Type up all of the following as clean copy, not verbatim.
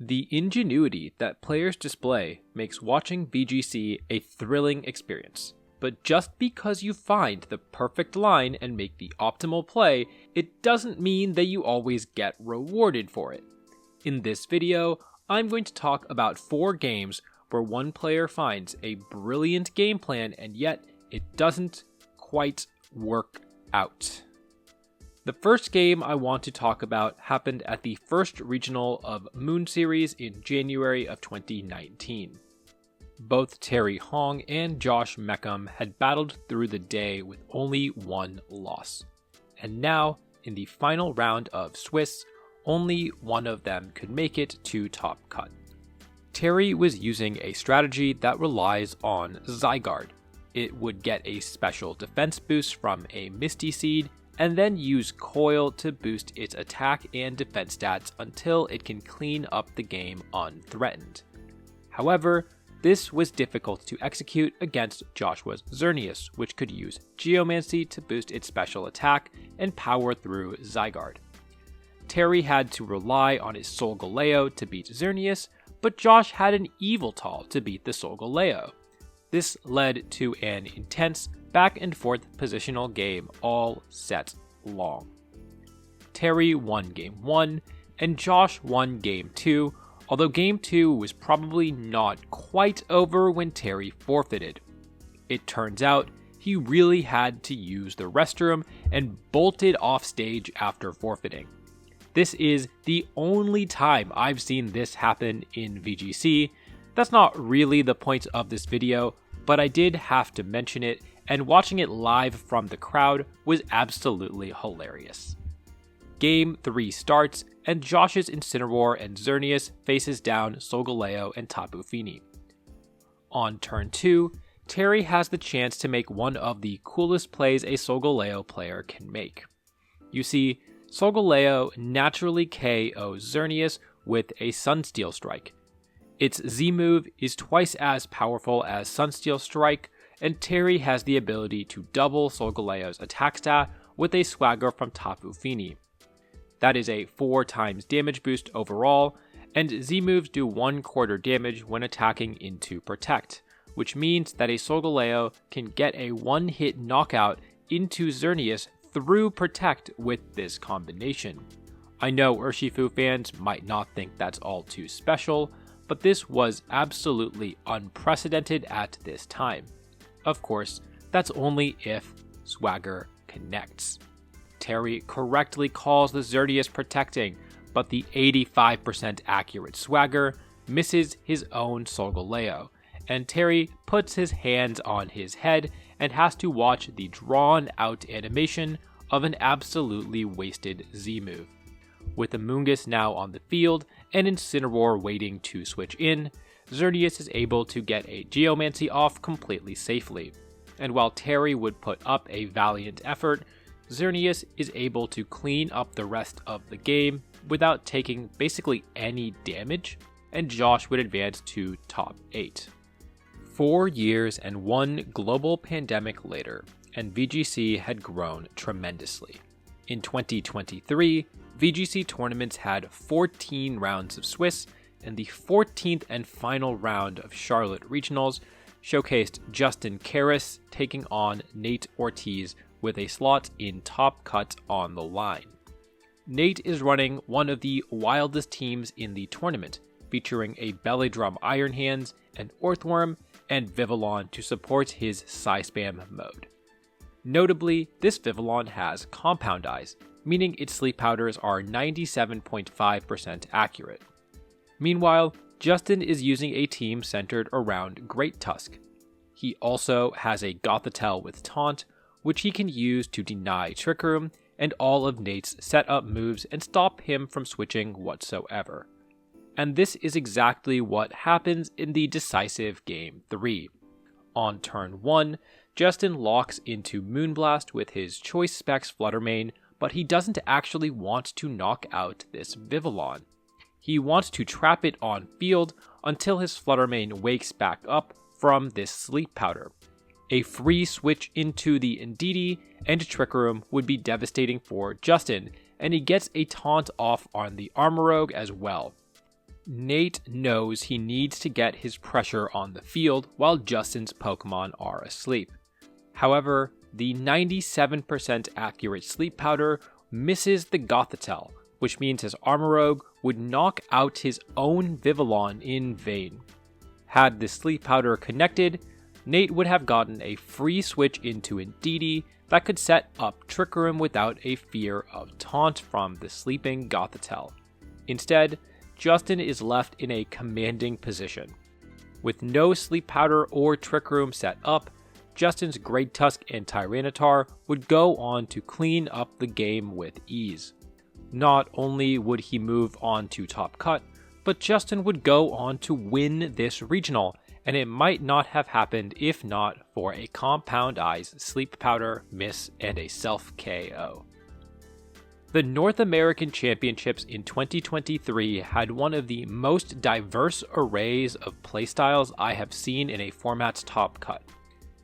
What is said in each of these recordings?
The ingenuity that players display makes watching VGC a thrilling experience. But just because you find the perfect line and make the optimal play, it doesn't mean that you always get rewarded for it. In this video, I'm going to talk about 4 games where one player finds a brilliant game plan and yet it doesn't quite work out. The first game I want to talk about happened at the first regional of Moon Series in January of 2019. Both Terry Hong and Josh Meckham had battled through the day with only one loss. And now, in the final round of Swiss, only one of them could make it to top cut. Terry was using a strategy that relies on Zygarde. It would get a special defense boost from a Misty Seed, and then use Coil to boost its attack and defense stats until it can clean up the game unthreatened. However, this was difficult to execute against Joshua's Xerneas, which could use Geomancy to boost its special attack and power through Zygarde. Terry had to rely on his Solgaleo to beat Xerneas, but Josh had an Yveltal to beat the Solgaleo. This led to an intense back and forth positional game all set long. Terry won game 1, and Josh won game 2, although game 2 was probably not quite over when Terry forfeited. It turns out he really had to use the restroom and bolted off stage after forfeiting. This is the only time I've seen this happen in VGC. That's not really the point of this video, but I did have to mention it, and watching it live from the crowd was absolutely hilarious. Game 3 starts, and Josh's Incineroar and Xerneas faces down Solgaleo and Tapu Fini. On turn 2, Terry has the chance to make one of the coolest plays a Solgaleo player can make. You see, Solgaleo naturally KOs Xerneas with a Sunsteel Strike. Its Z-move is twice as powerful as Sunsteel Strike, and Terry has the ability to double Solgaleo's attack stat with a Swagger from Tapu Fini. That is a 4 times damage boost overall, and Z-moves do 1/4 damage when attacking into Protect, which means that a Solgaleo can get a one-hit knockout into Xerneas through Protect with this combination. I know Urshifu fans might not think that's all too special, but this was absolutely unprecedented at this time. Of course, that's only if Swagger connects. Terry correctly calls the Xerneas protecting, but the 85% accurate Swagger misses his own Solgaleo, and Terry puts his hands on his head and has to watch the drawn-out animation of an absolutely wasted Z-move. With Amoonguss now on the field and Incineroar waiting to switch in, Xerneas is able to get a Geomancy off completely safely, and while Terry would put up a valiant effort, Xerneas is able to clean up the rest of the game without taking basically any damage, and Josh would advance to top 8. 4 years and 1 global pandemic later, and VGC had grown tremendously. In 2023, VGC tournaments had 14 rounds of Swiss, and the 14th and final round of Charlotte Regionals showcased Justin Karras taking on Nate Ortiz with a slot in top cut on the line. Nate is running one of the wildest teams in the tournament, featuring a Belly Drum Iron Hands, an Earthworm, and Vivillon to support his Psy-Spam mode. Notably, this Vivillon has Compound Eyes, meaning its sleep powders are 97.5% accurate. Meanwhile, Justin is using a team centered around Great Tusk. He also has a Gothitelle with Taunt, which he can use to deny Trick Room and all of Nate's setup moves and stop him from switching whatsoever. And this is exactly what happens in the decisive Game 3. On turn 1, Justin locks into Moonblast with his Choice Specs Fluttermane, but he doesn't actually want to knock out this Vivillon. He wants to trap it on field until his Fluttermane wakes back up from this sleep powder. A free switch into the Indeedee and Trick Room would be devastating for Justin, and he gets a taunt off on the Armorogue as well. Nate knows he needs to get his pressure on the field while Justin's Pokemon are asleep. However, the 97% accurate sleep powder misses the Gothitelle, which means his Armorogue would knock out his own Vivillon in vain. Had the sleep powder connected, Nate would have gotten a free switch into Indeedee that could set up Trick Room without a fear of taunt from the sleeping Gothitelle. Instead, Justin is left in a commanding position. With no sleep powder or Trick Room set up, Justin's Great Tusk and Tyranitar would go on to clean up the game with ease. Not only would he move on to Top Cut, but Justin would go on to win this regional, and it might not have happened if not for a Compound Eyes sleep powder miss and a self KO. The North American Championships in 2023 had one of the most diverse arrays of playstyles I have seen in a format's Top Cut.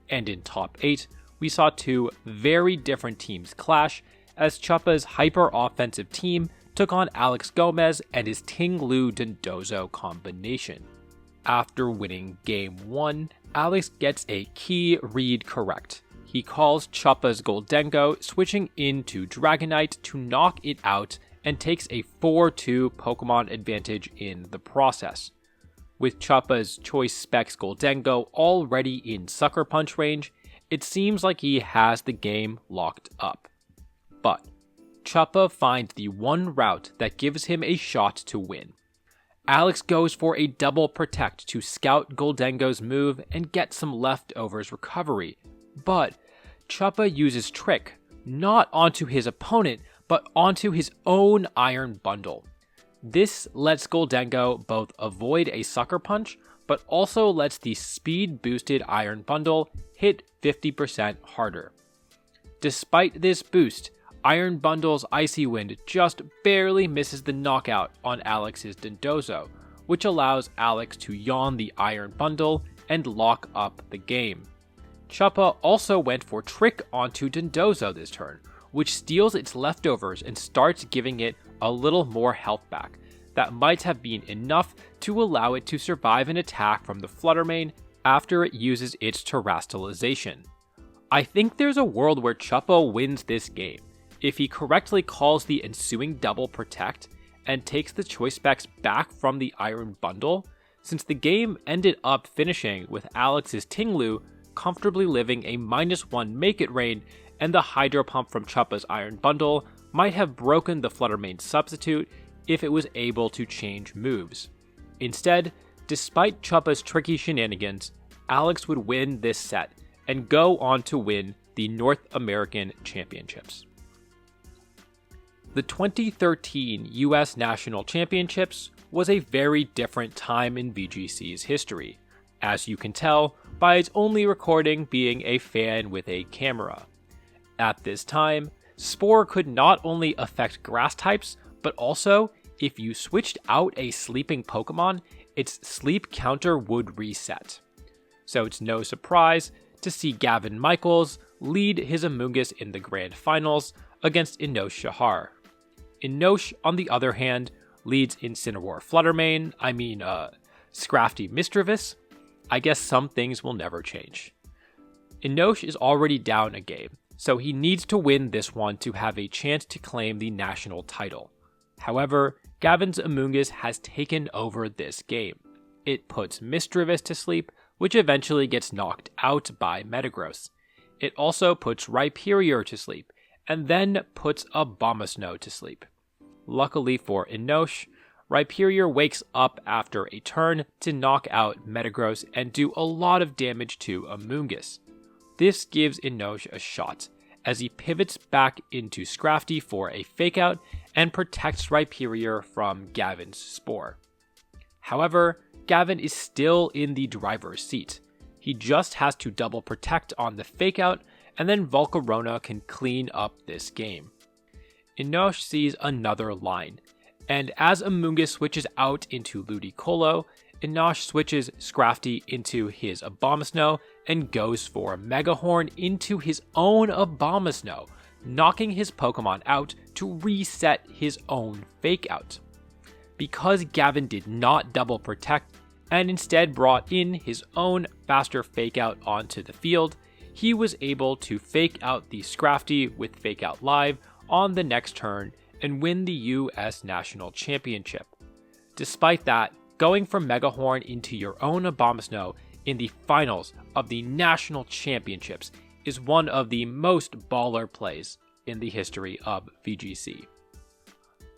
And in Top 8, we saw two very different teams clash as Chuppa's hyper-offensive team took on Alex Gomez and his Ting-Lu Dondozo combination. After winning Game 1, Alex gets a key read correct. He calls Chuppa's Goldengo, switching into Dragonite to knock it out and takes a 4-2 Pokemon advantage in the process. With Chuppa's Choice Specs Goldengo already in Sucker Punch range, it seems like he has the game locked up. But Chuppa finds the one route that gives him a shot to win. Alex goes for a double protect to scout Goldengo's move and get some leftovers recovery, but Chuppa uses Trick, not onto his opponent, but onto his own Iron Bundle. This lets Goldengo both avoid a Sucker Punch, but also lets the speed-boosted Iron Bundle hit 50% harder. Despite this boost, Iron Bundle's Icy Wind just barely misses the knockout on Alex's Dondozo, which allows Alex to yawn the Iron Bundle and lock up the game. Chuppa also went for Trick onto Dondozo this turn, which steals its leftovers and starts giving it a little more health back. That might have been enough to allow it to survive an attack from the Fluttermane after it uses its Terastallization. I think there's a world where Chuppa wins this game if he correctly calls the ensuing double protect and takes the choice specs back from the Iron Bundle, since the game ended up finishing with Alex's Ting-Lu comfortably living a -1 Make It Rain, and the Hydro Pump from Chuppa's Iron Bundle might have broken the Fluttermane substitute if it was able to change moves. Instead, despite Chuppa's tricky shenanigans, Alex would win this set and go on to win the North American Championships. The 2013 US National Championships was a very different time in VGC's history, as you can tell by its only recording being a fan with a camera. At this time, Spore could not only affect grass types, but also, if you switched out a sleeping Pokemon, its sleep counter would reset. So it's no surprise to see Gavin Michaels lead his Amoonguss in the Grand Finals against Inosh Shahar. Inosh, on the other hand, leads Incineroar Fluttermane, Scrafty Misdreavus. I guess some things will never change. Inosh is already down a game, so he needs to win this one to have a chance to claim the national title. However, Gavin's Amoonguss has taken over this game. It puts Misdreavus to sleep, which eventually gets knocked out by Metagross. It also puts Rhyperior to sleep, and then puts Abomasnow to sleep. Luckily for Inosh, Rhyperior wakes up after a turn to knock out Metagross and do a lot of damage to Amoonguss. This gives Inosh a shot, as he pivots back into Scrafty for a fake out and protects Rhyperior from Gavin's Spore. However, Gavin is still in the driver's seat. He just has to double protect on the fake out, and then Volcarona can clean up this game. Inosh sees another line, and as Amoonguss switches out into Ludicolo, Inosh switches Scrafty into his Abomasnow and goes for Megahorn into his own Abomasnow, knocking his Pokemon out to reset his own fake out. because Gavin did not double protect and instead brought in his own faster fake out onto the field, he was able to fake out the Scrafty with Fake Out Live on the next turn and win the US National Championship. Despite that, going from Megahorn into your own Abomasnow in the finals of the National Championships is one of the most baller plays in the history of VGC.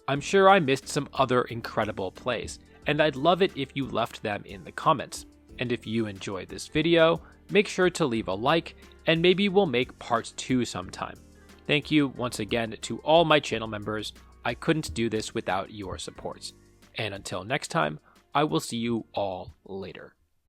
I'm sure I missed some other incredible plays, and I'd love it if you left them in the comments. And if you enjoyed this video, make sure to leave a like, and maybe we'll make part 2 sometime. Thank you once again to all my channel members. I couldn't do this without your support. And until next time, I will see you all later.